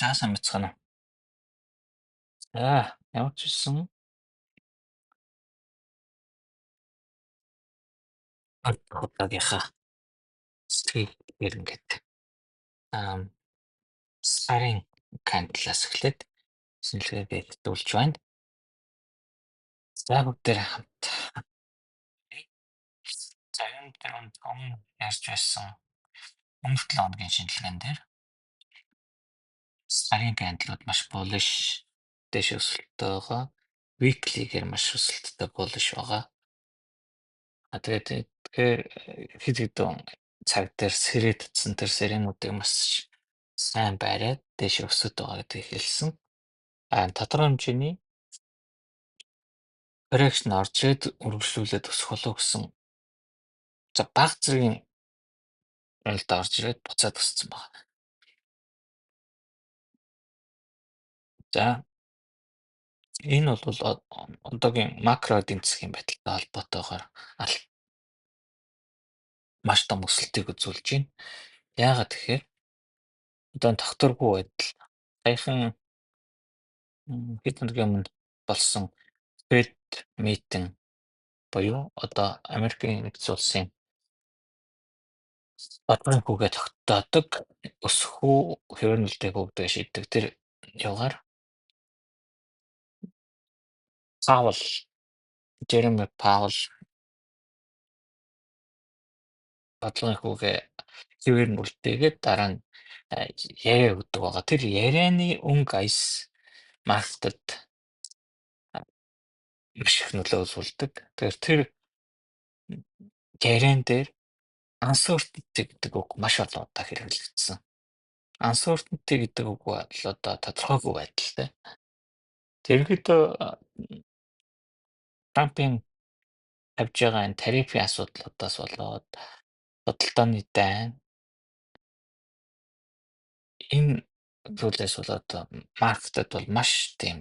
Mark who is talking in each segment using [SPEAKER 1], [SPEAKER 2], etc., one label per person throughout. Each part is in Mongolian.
[SPEAKER 1] За сайн бацгаана уу. За ямар ч байсан удаагийнхаа сэтгэлээр ингээд аа сарын кандлаас эхлээд шинжилгээгээ хэвтүүлж байна. За бүгдээр хамт за энэ дээр өмнө ярьж байсан өмнөх 7 хоногийн шинжилгээнд дээр сарын кандлууд маш булш дэш өсөлттэй байгаа. Weekly-гээр маш өсөлттэй булш байгаа. Тэгэхээр хэд хэдэн цаг дээр сэрээдсэн тэр сэрээнүүдийг маш сайн бариад дээш өсөд байгаа гэдгийг хэлсэн. Тодорхой хэмжээний correction орж ирээд үргэлжлүүлээд өсөх болов гэсэн за бага зэргийн ойлд орж ирээд буцаад өссөн байна. За энэ бол одоогийн макро эдийн засгийн байдалтай холбоотойгоор маш том өсөлтийг үзүүлж байна. Яагаад тэгэхээр одоо энэ тогтворгүй байдал саяхан хэдэн өдрийн өмнө болсон Fed meeting буюу одоо Америкийн нэгдсэн улсын одоогийн хүүгээ тогтоодог өсөх үү хэвээр нөлтөйг өгдөг шийддэг тэр явгаар Паул Jeremy Powell бодлогын хүүгээ хэвээр нүлтээгээд дараа нь яриа өгдөг байгаа. Тэр ярианы өнгө аяс маркетад маш их нөлөө үзүүлдэг. Тэгэхээр тэр яриан дээр uncertainty гэдэг үг маш олон удаа хэрэглэгдсэн. Uncertainty гэдэг үг бол одоо тодорхойгүй байдалтай. Ерөнхийдөө Трампын тавьж байгаа энэ тарифын асуудлуудаас болоод худалдааны дайн энэ зүйлээс болоод маркетад бол маш тийм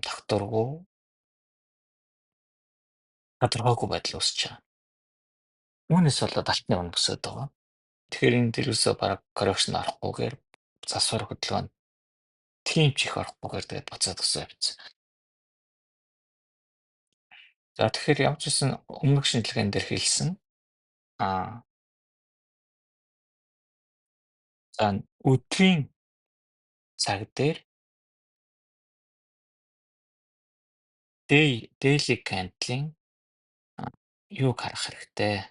[SPEAKER 1] тодорхойгүй байдал үүсэж байгаа. Үүнээс болоод алтны үнэ өсөд байгаа. Тэгэхээр энэ дэрүүсээ бараг correction орохгүйгээр засвар хөдөлгөөнд тийм ч их орохгүйгээр тэгээд буцаад өсөө явцсан. За тэгэхээр ямар ч гэсэн өмнөх шинжилгээнд дээр хэлсэн за өдрийн цаг дээр daily candle-ийн юуг харах хэрэгтэй.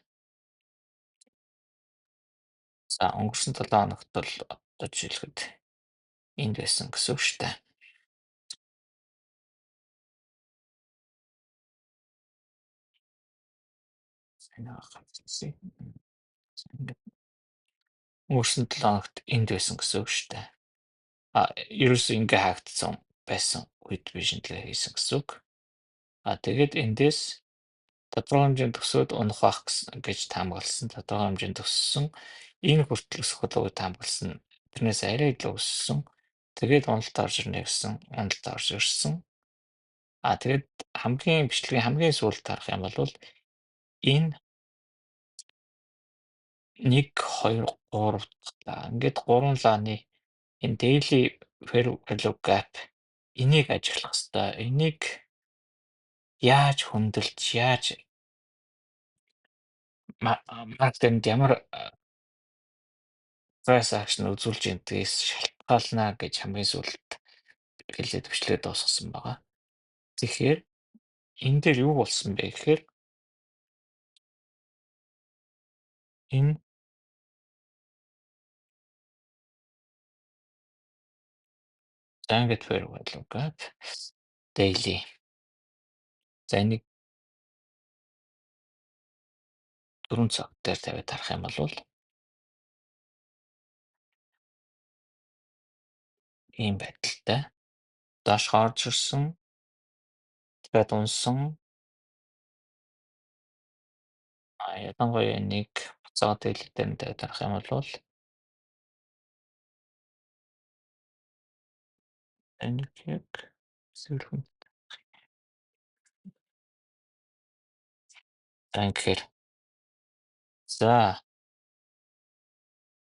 [SPEAKER 1] За өнгөрсөн 7 хоногт бол одоо жишээлхэд энд байсан гэсэн үг шүү дээ. Өнгөрсөн 7 хоногт энд байсан гэсэн үг шүү дээ. Ерөөсөө ингээ хаагдсан байсан үед би шинжилгээ хийсэн гэсэн үг. Тэгээд эндээс тодорхой хэмжээнд өсөөд унах байх гэж таамагласан. Тодорхой хэмжээнд өссөн. Энэ хүртэл өсөх болов уу таамагласан. Тэрнээс арай илүү өссөн. Тэгээд уналт орж ирнэ гэсэн. Уналт орж ирсэн. Тэгээд бичлэгийн хамгийн сүүлд харах юм бол энэ 1, 2, 3 ингээд 3 лааны энэ daily fair value gap энийг ажиглах хэрэгтэй. Энийг яаж хөндлөж яаж маркетинд ямар price action үзүүлж ядгээс шалтгаална гэж хамгийн сүүлд хэлээд бичлэгээ дуусгасан байгаа. Тэгэхээр энэ дээр юу болсон бэ гэхээр энэ Standard Fair Value Gap daily. За энийг 4 цаг дээр тавиад харах юм бол ийм байдалтай. Доош орж ирсэн. Тэгээд унсан. Ялангуяа нэг буцаад дэлгүүрээр нь тавиад харах юм бол энийг яг сөрхөн. Тэгэхээр за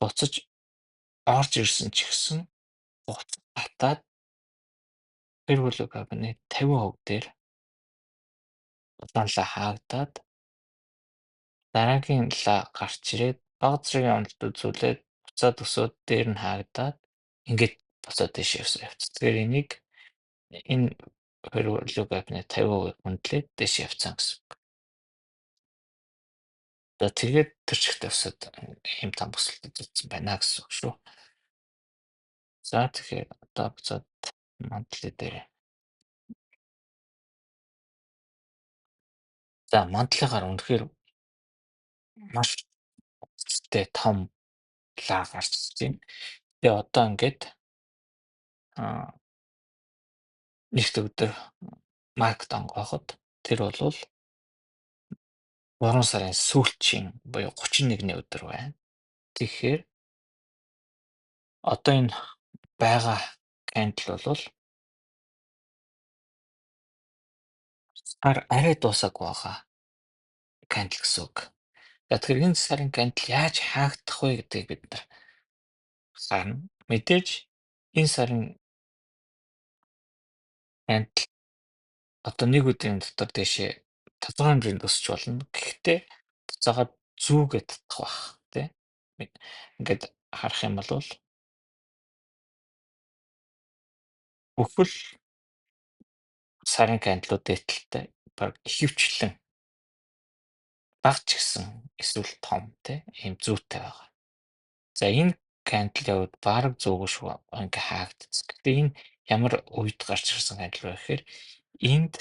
[SPEAKER 1] буцаж орж ирсэн ч гэсэн буцаж Хатаад гэр бүлийн кабинет 50% дээр удаанлаа хаагдаад дараагийн лаа гарч ирээд бага зэргийн онолд үзүүлээд буцаад өсөөд дээр нь хаагдаад ингээд буцаад дэш явцсан. Тэгэхээр энийг энэ гэр бүлийн кабинет 50% хөндлөөд дэш явцсан гэсэн. За тэгээд тэр чигтээ өсөд ийм там бүсэлт үзүүлсэн байна гэсэн үг шүү. За тэгэхээр одоо буцаад мантлын дээр. За мантлынхаар үнэхээр маш өсөлттэй том лаа гарч ирж байна. Тэгээ одоо ингээд аа нэгд өдөр маркет онгооход тэр болвол 3 сарын сүүлчийн буюу 31-ний өдөр байна. Тэгэхээр одоо энэ байгаа кандл болвол сар арай дуусаагүй байгаа кандл гэсэн үг. За тэгэхээр энэ сарын кандл яаж хаагдах вэ гэдгийг бид нар харна. Мэдээж энэ сарын кандл одоо нэг өдрийн дотор дэшээ тодорхой хэмжээнд өсч болно. Гэхдээ буцаагаад зүүгээ татах бах тий. Ингээд харах юм бол бүхэл сарын кандлууд дээдэлтэй баг ихэвчлэн бага ч гэсэн эсвэл том тий ийм зүйтэй байгаа. За энэ кандл яваад баг зүүг шүү ингээ хаагдсан. Гэхдээ энэ ямар үед гарч ирсэн кандл вэ гэхээр энд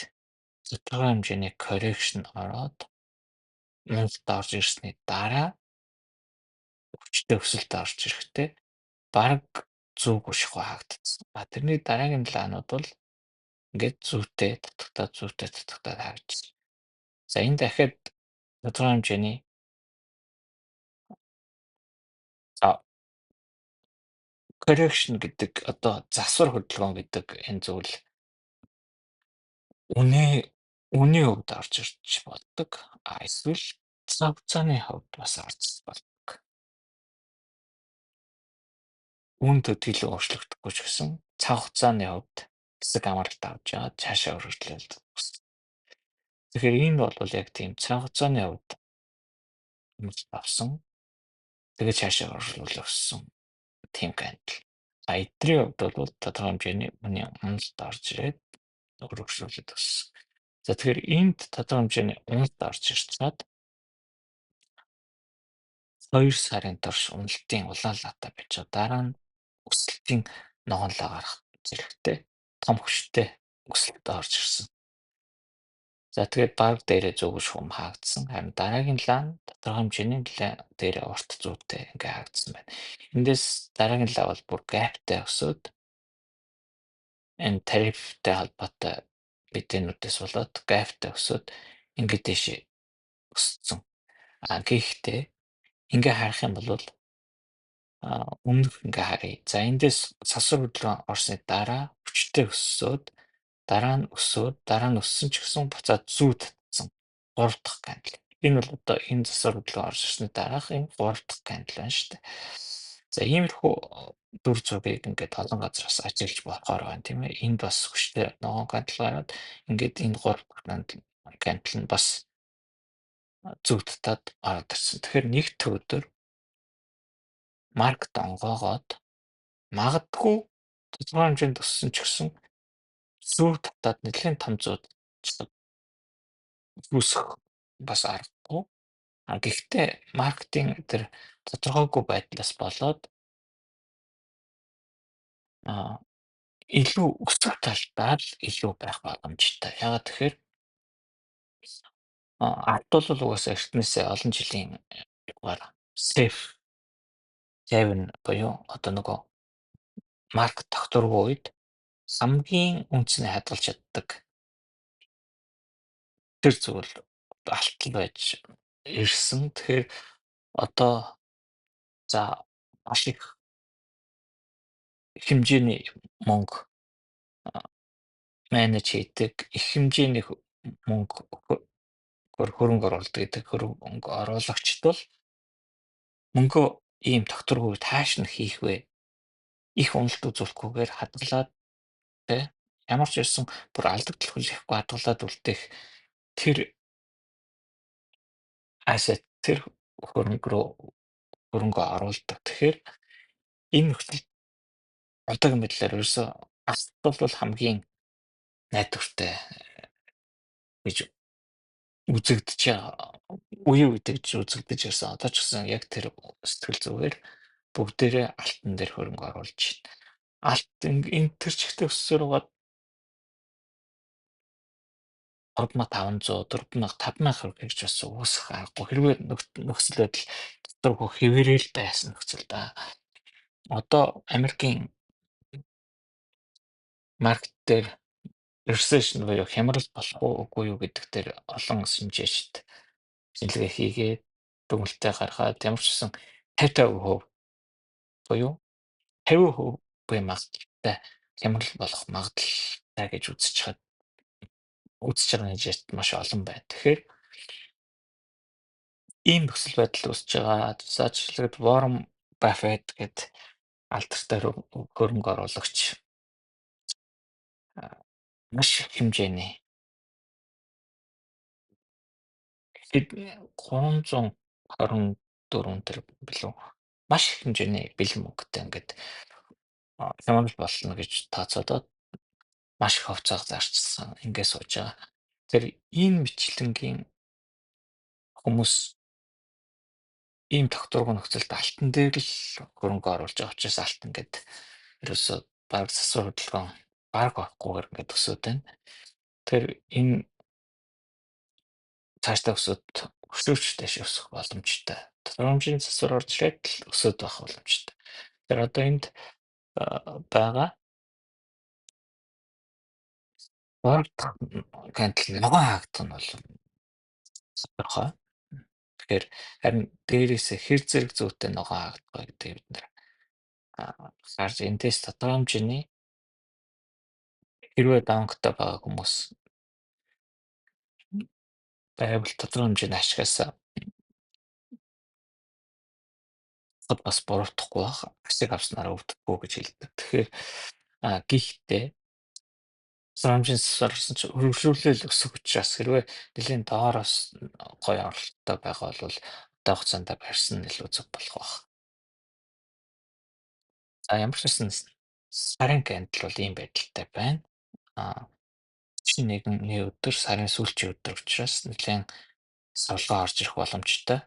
[SPEAKER 1] тодорхой хэмжээний correction ороод мөнгөд орж ирсний дараа хүчтэй өсөлт орж ирэхдээ баг зүг ушгүй хаагдсан. Тэрний дараагийн лаанууд бол ингээд зүйтэй татагтаад хаагдсан. За энэ дахиад тодорхой хэмжээний за correction гэдэг одоо засвар хөдөлгөөн гэдэг энэ зүйл үнээ үнийн хувьд орж ирж болдог. Эсвэл цаг хугацааны хувьд бас орж болдог. Үн төдийлөн өөрчлөгдөхгүй ч гэсэн цаг хугацааны хувьд хэсэг амралт авч яваад цаашаа өргөжлөлт үүснэ. Тэгэхээр энэ бол яг тийм цаг хугацааны хувьд амжилт авсан. Тэгээд цаашаа өргөжлөл өссөн тийм кандл. А эдний хувьд бол тодорхой хэмжээний үнийн амжилт орж ирээд өргөжлөлт өссөн. За тэгэхээр энд тодорхой хэмжээний уналт орж ирчаад 2 сарын турш уналтын улаалаатай байж байгаа. Дараа нь өсөлтийн ногоонлоо гарах зэрэгтэй том хүчтэй өсөлт орж ирсэн. За тэгээд баг дээрээ зөвгөш хум хаагдсан. Харин дараагийн лаа нь тодорхой хэмжээний нэлээд дээрээ урт зүйтэй ингээ хаагдсан байна. Эндээс дараагийн лаа бол бүр гайптай өсөөд энэ тарифтай холбоотой мэдээнүүдээс болоод гайптай өсөөд ингээ дэшээ өссөн. Гэхдээ ингээ харах юм бол өмнөх ингээ харъя. За эндээс сасар хөдөлгөөн орсны дараа хүчтэй өссөөд дараа нь өссөн ч гэсэн буцаад зүү татсан 3 дахь кандл. Энэ бол одоо энэ засвар хөдөлгөөн орж ирсний дараах энэ 3 дахь кандл байна шүү дээ. За иймэрхүү дүр зургийг ингээд олон газраас ажиглаж болохоор байна тийм ээ. Энд бас хүчтэй ногоон кандл гараад ингээд энэ 3 дахь кандл нь бас зүү татаад ороод ирсэн. Тэгэхээр нэгд өдөр маркет онгоогоод магадгүй тодорхой хэмжээнд өссөн ч гэсэн зүү татаад нэлээд том зүүд үүсэх бас аргагүй. Гэхдээ маркетинг тэр тодорхойгүй байдлаас болоод а илүү өсөх талдаа л илүү байх боломжтой. Яагаад тэгэхээр ард бол угаасаа эртнээсээ олон жилийн югаар safe haven буюу одоо нөгөө маркет тогтворгүй үед хамгийн үнцний хадгалж чаддаг тэр зүйл алтал байж ирсэн. Тэгэхээр одоо за маш их хэмжээний мөнгө менеж хийдэг, их хэмжээний мөнгө хөрөнгө оруулалт гэдэг хөрөнгө оруулагчд бол мөнгөө ийм тогтворгүй тааш нь хийх вэ? их уналт үзүүлэхгүйгээр хадгалаад тэ ямар ч байсан бүр алдагдал хүлээхгүй хадгалаад үлдээх тэр asset тэр хөрөнгөө оруулдаг. Тэгэхээр энэ нөхцөл одоогийн байдлаар ерөөсөө ардтал бол хамгийн найдвартай гэж үзэгдэж байгаа. Үе үедээ гэж үзэгдэж ирсэн. Одоо ч гэсэн яг тэр сэтгэл зүгээр бүгдээрээ алтан дээр хөрөнгө оруулж байна. Энэ тэр чигтээ өссөөр байгаа 3500, 4000, 5000 гэж бас уусах аргагүй. Хэрвээ нөхцөл байдал дотор хөх хэвээрэл байсан нөхцөл да. Одоо Америкийн маркет дээр recession буюу хямрал болох уугүй юу гэдэг дээр олон шинжээчд шинжилгээ хийгээд дүгнэлтээ гаргаад ямар ч гэсэн 50% буюу 50% буй магадaltaй хямрал болох магадaltaй гэж үзэж байгаа нэгжт маш олон байна. Тэгэхээр ийм нөхцөл байдал үүсэж байгаа. За жишээлбэл Warren Buffett гэдэг алдартай хөрөнгө оруулагч а, маш их хэмжээний хэд 324 төр билүү маш их хэмжээний бэлэн мөнгөтэй ингээд хямрал болно гэж тооцоодод маш их хувьцааг зарчилсан ингээд сууж байгаа. Тэр энэ мэтлэнгийн хүмүүс ийм тогтворгүй нөхцөлд алтан дээр л хөрөнгө оруулж байгаа учраас алтан гэд ерөөсөө баг засвар хөдөлгөөн баг авахгүйгээр ингээд өсөд байна. Тэр энэ цаашдаа өсөөч дэш өсөх боломжтой. Тодорхойлолтын засвар орж ирээд л өсөд байх боломжтой. Тэр одоо энд байгаа бараг гантл ногоон хаагдах нь бол тодорхой. Тэгэхээр харин дээрээсээ хэр зэрэг зүйтэй ногоон хаагдах гэдэг бид нэр харж эндээс тодорхой хэмжээний хэрвээ данктай байгаа хүмүүс байвал тодорхой хэмжээний ашигаас бас буруутгахгүй байх ашиг авснараа өвдөхгүй гэж хэлдэг. Тэгэхээр гэхдээ санамжийн сарсан ч өргөжлөл өсөх учраас хэрвээ нэлийн доороос гоё оролттой байгаа бол одоо хугацаанд барьсан нь илүү зөв болох байх. За ямар ч байсан сарын кандл бол ийм байдалтай байна. А 31-ний өдөр сарын сүүлчийн өдөр учраас нэлийн савлгаа орж ирэх боломжтой.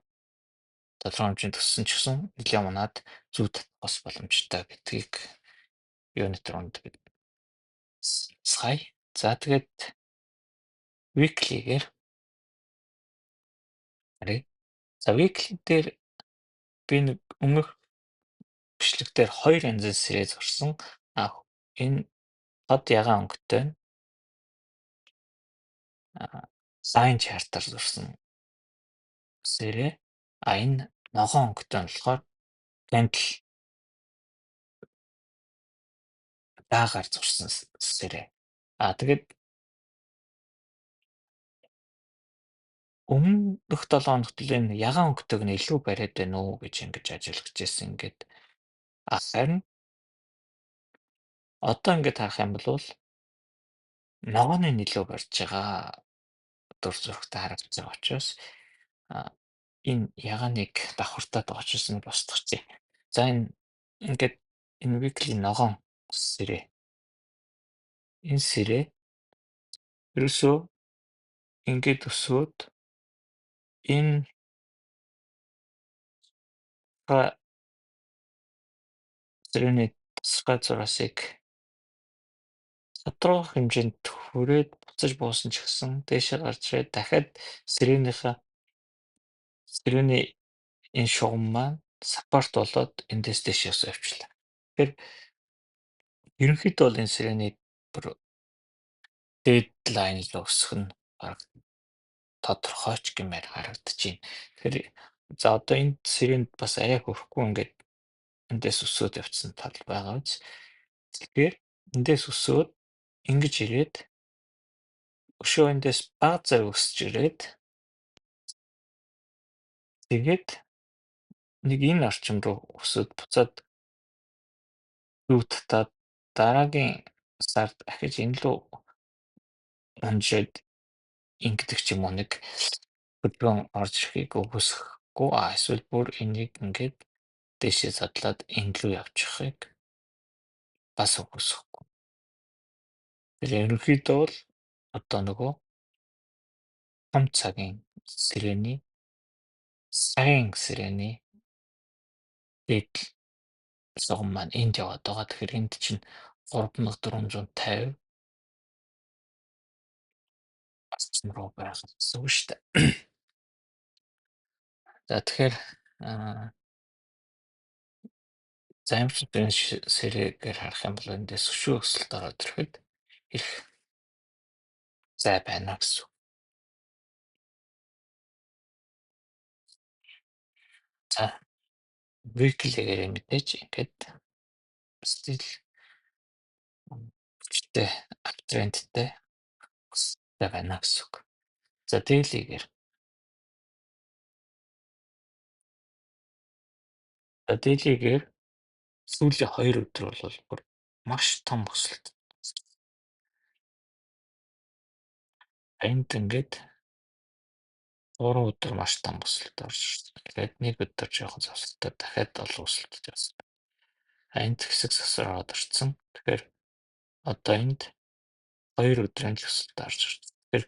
[SPEAKER 1] Тодорхой хэмжээнд төссөн ч гэсэн нэлийн унаад зүү татах бас боломжтой гэдгийг юуны төрөнд сая. За тэгээд weekly-гээр харъя. За weekly дээр би нэг өмнөх бичлэгтэр хоёр янзын сэрээ зурсан. Энэ хад ягаан өнгөтэй нь line chart-аар зурсан сэрээ. Энэ ногоон өнгөтэй нь болохоор candle даагаар зурсан сэрээ. Тэгээд өмнөх 7 хоногт л энэ ягаан өнгөтэйг нь илүү бариад байна уу гэж ингэж ажиглаж байсан. Ингээд харин одоо ингээд харах юм бол ногооны нь илүү барьж байгаа дур зүрхтэй харагдаж байгаа учраас энэ ягааныг давхартаад байгаа учраас нэг босдогчээ. За ингээд энэ weekly ногоон сэрээ. Энэ сэрээ ерөөсөө ингээд өсөөд энэ сэрээний тусгай зураасыг тодорхой хэмжээнд хүрээд буцаж буусан ч гэсэн дээшээ гарч ирээд дахиад сэрээний энэ шугам маань саппорт болоод эндээс дээшээс явчлаа. Тэгэхээр ерөнхийдөө бол энэ сэрээний бүр дедлайн руу өсөх нь баг тодорхой ч гэмээр харагдаж байна. Тэгэхээр за одоо энэ сэрээнд бас арай хөрөхгүй ингээд эндээс өсөөд явцсан тал байгаа биз. Тэгэхээр эндээс өсөөд ингэж ирээд өшөө эндээс бага зэрэг өсөж ирээд тэгээд нэг энэ орчим руу өсөөд буцаад юутай дараагийн сард ахиж энэ рүү уншаад ингэдэг ч юм уу нэг хөдөлгөөн орж ирэхийг үгүйсэхгүй эсвэл бүр энийг ингээд дээшээ задлаад энэ рүү явчихыг бас үгүйсэхгүй. Тэр ерөнхийдөө бол одоо нөгөө том цагийн сирений сайн сирений дээд согон маань энд яваад байгаа. Тэгэхээр энд чинь 3450 асцсан руу байх гэсэн үг шүү дээ. За тэгэхээр аа заримчдын сэрээгээр харах юм бол эндээс өшөө өсөлт ороод ирэхэд их зай байна гэсэн үг. За weekly-гээр мэдээж ингээд стил хүчтэй аптрендтэй өсөлттэй байна гэсэн үг. За daily-гээр сүүлийн 2 өдөр бол бүр маш том өсөлт. Энд ингээд 3 өдөр маш том өсөлт орж ирсэн. Тэгээд нэг өдөр жоохон зовсолтой дахиад олон өсөлт явсан. Энд хэсэг засвар ороод ирсэн. Тэгэхээр одоо энд 2 өдрийн л өсөлт орж ирсэн. Тэгэхээр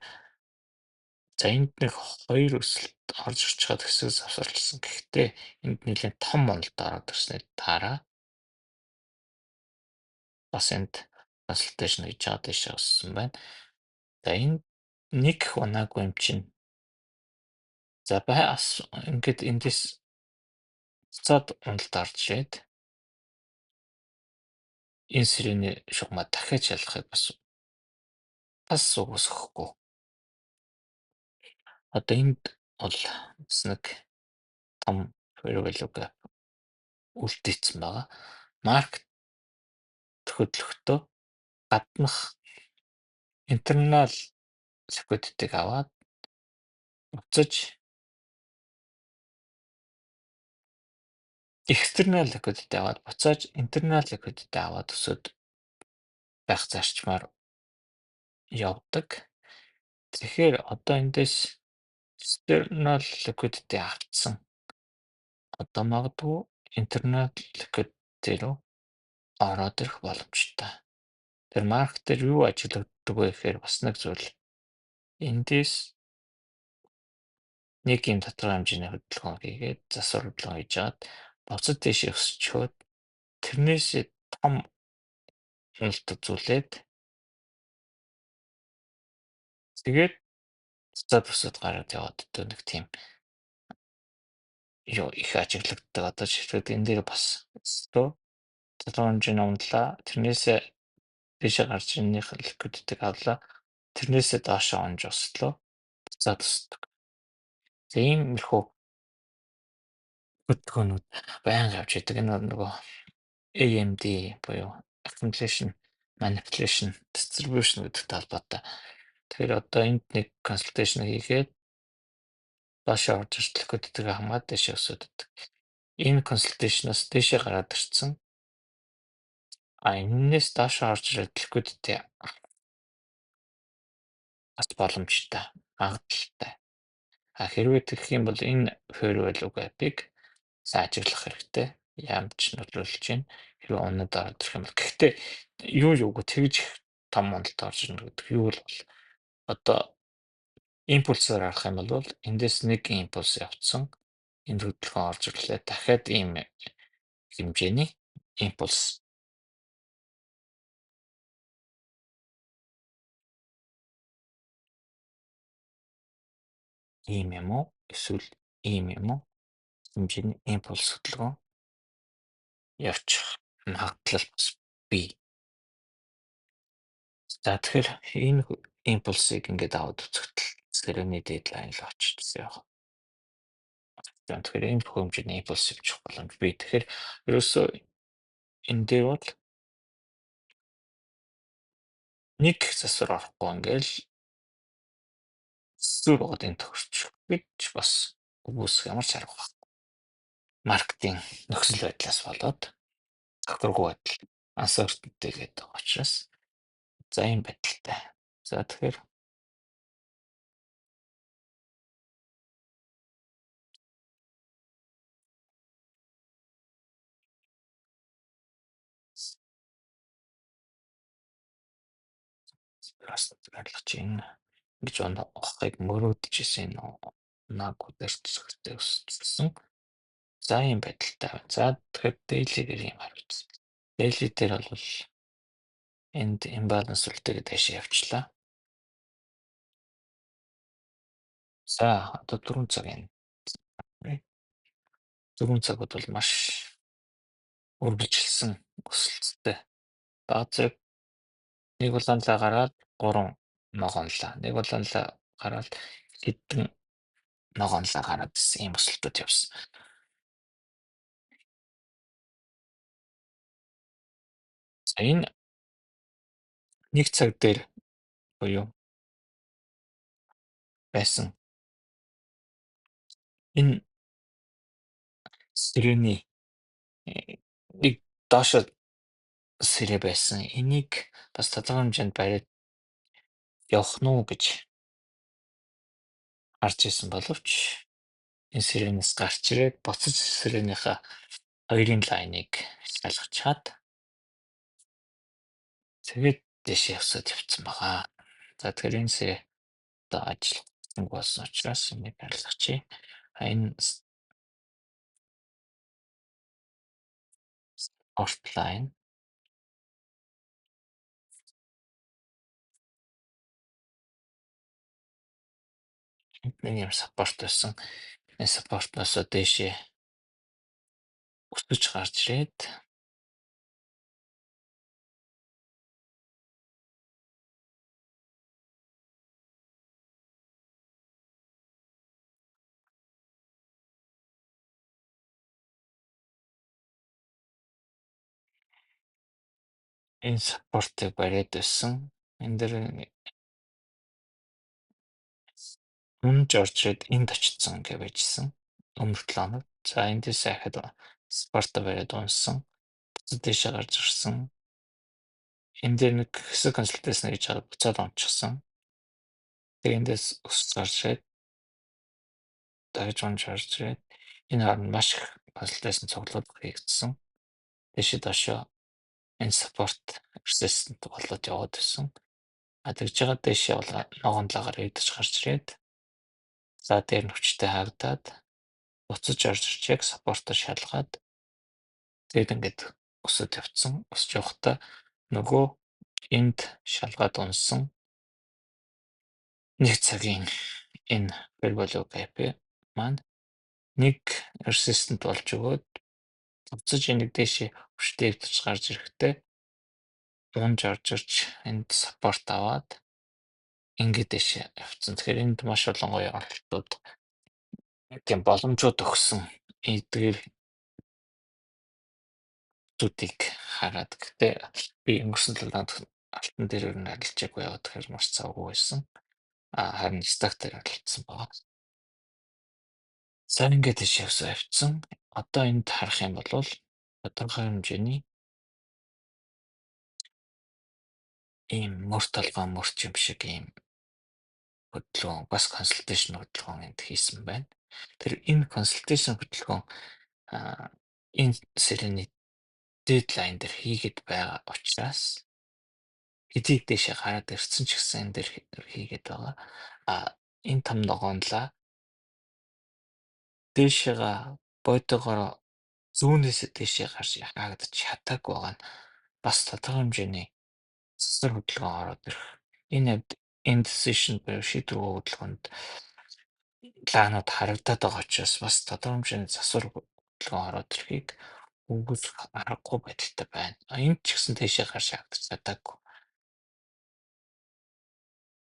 [SPEAKER 1] за энд нэг 2 өсөлт орж ирж чад хэсэг завсарласан. Гэхдээ энд нэлээд том уналт ороод ирсний дараа бас энд консультейшн хийж байгаа дэше өссөн байна. За энд нэг их унаагүй юм чинь. За бас ингээд эндээс буцаад уналт орж ирээд энэ сирений шугамаа дахиад шалгахыг бас үгүйсэхгүй. Одоо энд бол бас нэг том fair-value gap үлдээсэн байгаа. Маркет хөдлөختөө гаднах интернал liquidity-г аваад буцаж external liquidity аваад буцааж internal liquidity аваад өсөд байх зарчмаар явдаг. Тэгэхээр одоо эндээс external liquidity авцсан. Одоо магадгүй internal liquidity руу ороод ирэх боломжтой. Тэр маркетээр юу ажилладаг вэ гэхээр бас нэг зүйл. Эндээс нэг юм тодорхой хэмжээний хөдөлгөөн хийгээд засвар хөдөлгөөн хийж аваад буцад дэше өсчөөд тэрнээсээ том уналт үзүүлээд тэгээд буцаад өсөд гараад яваад одоо нэг тийм юу их ажиглагддаг. Одоо жишээд энэ дээр бас өстөө тодорхой хэмжээний унлаа. Тэрнээсээ дээшээ гарч ирнийх ликвидитиг авлаа. Тэрнээсээ доошоо онж өслөө. Буцаад өсдөг. За иймэрхүү хөдөлгөөнүүд байнга явж идэг. Энэ бол нөгөө AMD буюу accumulation, manipulation, distribution гэдэгтэй холбоотой. Тэгэхээр одоо энд нэг consultation хийгээд доошоо орж ирж liquidity-г хамгаад дэше өсөдөг. Энэ consultation-аас дэше гараад ирсэн. Энэс доошоо орж ирээд liquidity бас боломжтой, магадaltaй. Хэрвээ тэгэх юм бол энэ fair value gap-ыг сайн ажиглах хэрэгтэй. Ямар ч нөлөөлж байна. Хэрвээ унаад ороод ирэх юм бол гэхдээ юугүй тэгж их том уналт орж ирнэ гэдэг юу л бол одоо импульсээр харах юм бол эндээс нэг импульс явцсан. Энэ хөдөлгөөн орж ирлээ. Дахиад ийм хэмжээний импульс ийм юм уу? Эсвэл ийм юм уу? Хэмжээний импульс хөдөлгөөн явчих магадлал бас бий. За тэгэхээр энэ импульсыг ингээд аваад үзэхдээ сэрээний дедлайн л оччихсон яг. За тэгэхээр энэ хэмжээний импульс явчих боломж бий. Тэгэхээр ерөөсөө энэ дээр бол нэг засвар орохгүй ингээл зүр бод энэ төгсчих гэж бас үгүйсэх ямар ч арга байхгүй. Маркетинг нөхцөл байдлаас болоод тогтворгүй байдал. uncertainty гэдэг байгаа учраас за ийм байдалтай. За тэгэхээр бас ойлгож байна. Гэж ухахыг мөрөөдөжсэн наг удирдлагчтай өссөн. За ийм байдалтай байна. За тэгэхээр daily-гээр юм харуулсан. Daily дээр бол энд imbalance үлдээгээд дэше явчлаа. За одоо 4 цагийн 4 цагууд бол маш үргэлжилсэн өсөлттэй. Баазыг нэг улаанлаа гараад 3 ногоонлаа. Нэг улаанлаа гараад хэдэн ногоонлаа гараад гэсэн ийм өсөлтөд явсан. За энэ нэг цаг дээр буюу байсан энэ сэрээний нэг доошо сэрээ байсан. Энийг бас тодорхой хэмжээнд бариад явах нь уу гэж харж исэн боловч энэ сэрээнээс гарч ирээд буцаж сэрээнийхээ хоёрын лайныг шалгаж чад тэгээд дэше явсаад явцсан байгаа. За тэгэхээр энэ сэрээ одоо ажиллах болсон учраас энийг арилгачих. Энэ ортлайн нэг юм саппорт байсан. Энэ саппортноос дэше өсөж гарч ирээд энэ саппортыг бариад байсан. Энэ дээр үнж орж ирээд энд очсон гэж байжсэн. Өмнөх 7 хоног. За эндээс ахад спорта бариад унсан. Буцаад дэше гарч ирсэн. Энэ дээр нэг хэсэг консультацийн гэж чад буцаад онцгсон. Тэгээ эндээс өсөж гарч ирээд дагж унж орж ирээд энэ харна маш их консультацийн цуглуулга хийгдсэн. Дэше дошоо энэ support resistant болоод яваад байсан. Тэгж байгаа дэше бол ногоонлоогоор идэж гарч ирээд за дээр нь хүчтэй хаагдаад буцаж орж ирж яг support-оор шалгаад тэгээд ингээд өсөд явцсан. Өсөж явахдаа нөгөө энд шалгаад унсан нэг цагийн энэ fair value gap маань нэг resistant болж өгөөд буцаж энийг дэше хүчтэй идэж гарч ирэхдээ унж орж ирж энд support аваад ингээд дэше явцсан. Тэгэхээр энд маш олон гоё оролтууд тийм боломжууд өгсөн эдгээр зүйлийг хараад гэхдээ би өнгөрсөн 7 хоног алтан дээр ер нь арилжаагүй яваад тэгэхээр маш завгүй байсан. Харин стак дээр арилжсан байгаа. За ингээд тийш явцсан. Одоо энд харах юм бол тодорхой хэмжээний ийм мөр толгой мөрч юм шиг ийм хөдөлгөөн бас консультацийн хөдөлгөөн энд хийсэн байна. Тэр энэ консультацийн хөдөлгөөн энэ сэрэний дедлайн дээр хийгээд байгаа учраас хэдий дэше гараад ирсэн ч гэсэн энэ дээр хийгээд байгаа. Энэ том ногоонлаа дээшээгаа бодогоор зүүнээс дээшээ гарч хаагдаж чадаагүй байгаа нь бас тодорхой хэмжээний засвар хөдөлгөөн ороод ирэх. Энэ хувьд indecision буюу шийдвэргүй хөдөлгөөнд планууд харагдаад байгаа учраас бас тодорхой хэмжээний засвар хөдөлгөөн ороод ирэхийг үгүйс аргагүй байдалтай байна. Энд ч гэсэн дээшээ гарч хаагдаж чадаагүй.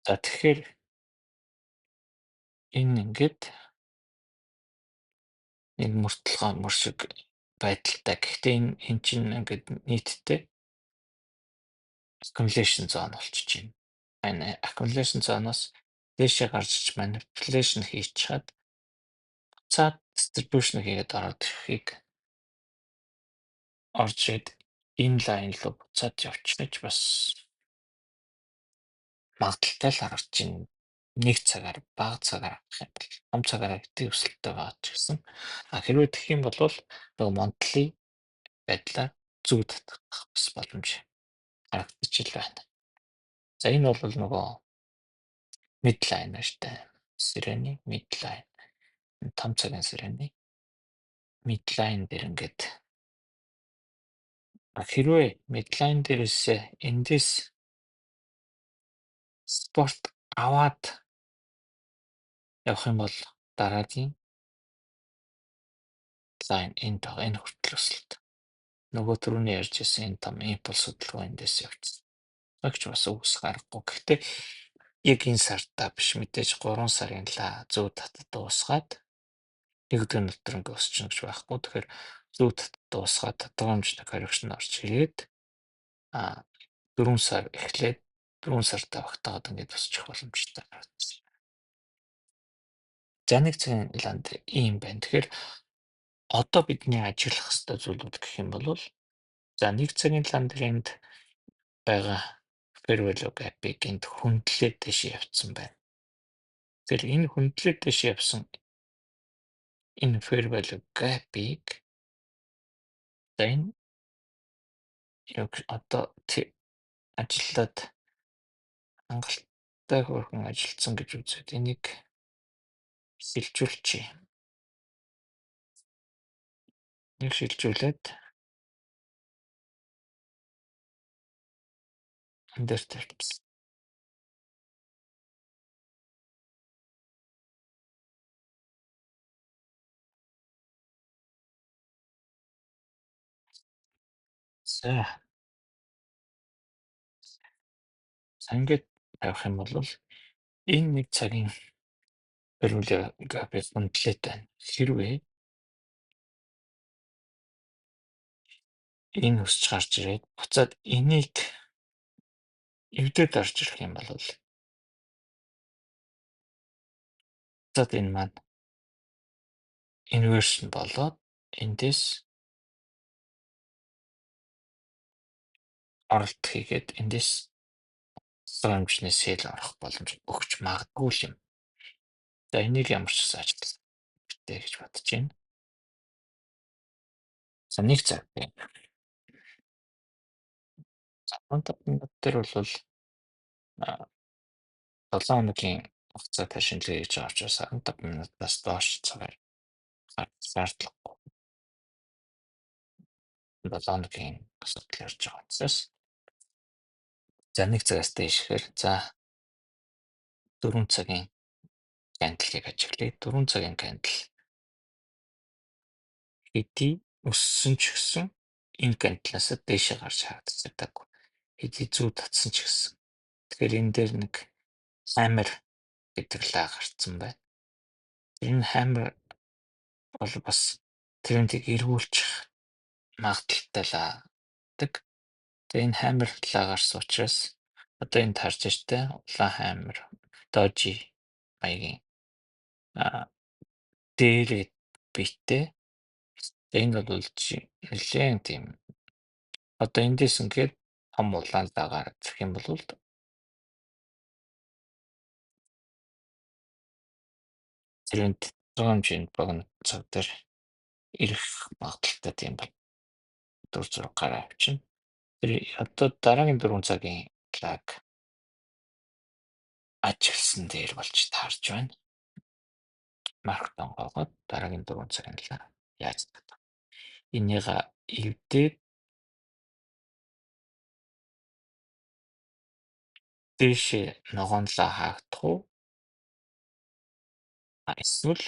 [SPEAKER 1] За тэгэхээр энэ ингээд нэг мөртлөгөө мөр шиг байдалтай. Гэхдээ энэ чинь ингээд нийтдээ accumulation zone болчихж байна. Энэ accumulation zone-оос дээшээ гарч manipulation хийж чад буцаад distribution хийгээд ороод ирэхийг орж ирээд энэ лайн руу буцаад явчих гэж бас магадaltaй л харагдаж байна. Нэг цагаар, бага цагаар авах юм бол том цагаараа хэдий өсөлттэй байгаа ч гэсэн хэрвээ тэгэх юм бол нөгөө Монтли байдлаар зүү татах бас боломж харагдаж ил байна. За энэ бол нөгөө midline ба штэ. Сирений midline. Том цагийн сирений midline дээр ингээд хэрвээ midline дээрээс эндээс спорт аваад явах юм бол дараагийн line энэ тоо энэ хүртэл өсөлт. Нөгөө түрүүний ярьж ирсэн энэ том импульс хөдөлгөөн эндээс явчихсан. Багч бас үүсэх аргагүй. Гэхдээ яг энэ сартаа биш мэдээж 3 сарын зүү татад дуусгаад нэг өдрийн дотор ингээ өсчихнө гэж байхгүй. Тэгэхээр зүү татад дуусгаад тодорхойлжтой коррекшн орж ирээд 4 сар эхлээд 4 сартаа багтаагаад ингээд өсчих боломжтой. За нэг цагийн ланд ийм байна. Тэгэхээр одоо бидний ажиллах хэвээр зүйлүүд гэх юм бол за нэг цагийн ландынд байгаа fair value gap-ыг энд хөндлөөд дэше явцсан байна. Тэр энэ хөндлөөд дэше явсан энэ fair value gap-ыг за энэ яг одоо ажиллаад хангалттай хөрхөн ажилласан гэж үзээд энийг шилжүүлчихье. Нэг шилжүүлээд энэ дээр тавьчихсан. За ингээд тавих юм бол энэ нэг цагийн fair value gap-ыг хөндлөөд байна. Хэрвээ энэ өсч гарч ирээд буцаад энийг эвдээд орж ирэх юм бол буцаад энэ маань inversion болоод эндээс оролт хийгээд эндээс хэмжээний сэл орох боломж өгч магадгүй юм. За энийг ямар ч гэсэн ажиллах хэрэгтэй гэж бодож байна. За нэг цаг байна. За 15 минут дээр бол 7 хоногийн хугацаатай шинжилгээ хийж байгаа учраас 15 минутаас доош цагаар шаардлагагүй. 7 хоногийн асуудал ярьж байгаа учраас за нэг цагаас дээшгээр за 4 цагийн кандилыг ажиглая. 4 цагийн кандил хэдий өссөн ч гэсэн энэ кандилаас дээшээ гарч харагддаг. Хэдий зүү татсан ч гэсэн. Тэгэхээр энэ дээр нэг хаммер гэдэг лаа гарцсан байна. Энэ хаммер бол бас трендийг эргүүлчих магадaltaй лаадаг. Тэгээ энэ хаммер лаа гарсан учраас одоо энд харж штэ улаан хаммер дожи маягийн дээрээ битээ. Энэ бол нэлээд тийм одоо эндээс ингээд том улаан лагаар зэх юм бол тренд хэмжээнд богино цаг дээр ирэх магадaltaй тийм байна. 4 гараа авчина. Тэр одоо дараагийн 4 цагийн лаг ажигласан дээр болж таарж байна. Маркт онгоогоод дараагийн 4 цагийн лаг яаж татах. Энийг эвдээд дээшээ ногоонлоо хаагдах уу? Эсвэл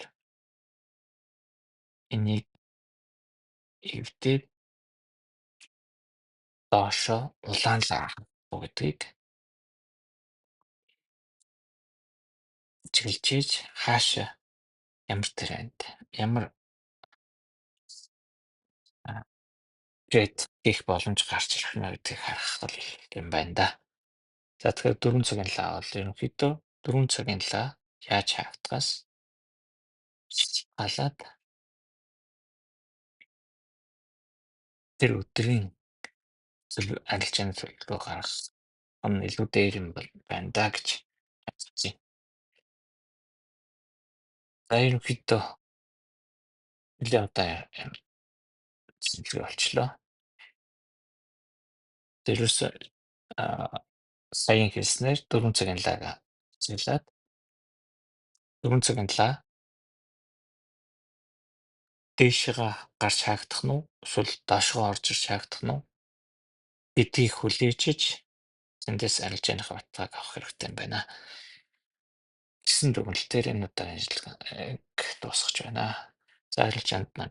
[SPEAKER 1] энийг эвдээд доошоо улаанлаа хаагдах уу гэдгийг чиглэж хаашаа ямар тренд ямар трейд хийх боломж гарч ирэх нь гэдгийг харах юм байна да. За тэгэхээр 4 цагийн лаа бол ерөнхийдөө 4 цагийн лаа яаж хаагдахаас галаад тэр өдрийн арилжааны төлөвлөгөө гаргах нь илүү дээр юм байна да гэж харж байна. За ерөнхийдөө нэлээд удаа хэлбэр болчлоо. Тэрөөс саяхан хэлснээр 4 цагийн лаг зээлээд 4 цагийн лаа дээшээгээ гарч хаагдах нь уу эсвэл доошгоо орж ирж хаагдах нь уу гэдгийг хүлээжж тэндээс арилжааныхаа баталгааг авах хэрэгтэй юм байна гэсэн дүгнэлтээр энэ удаагийн ажиллагааг дуусгаж байна. За арилжаанд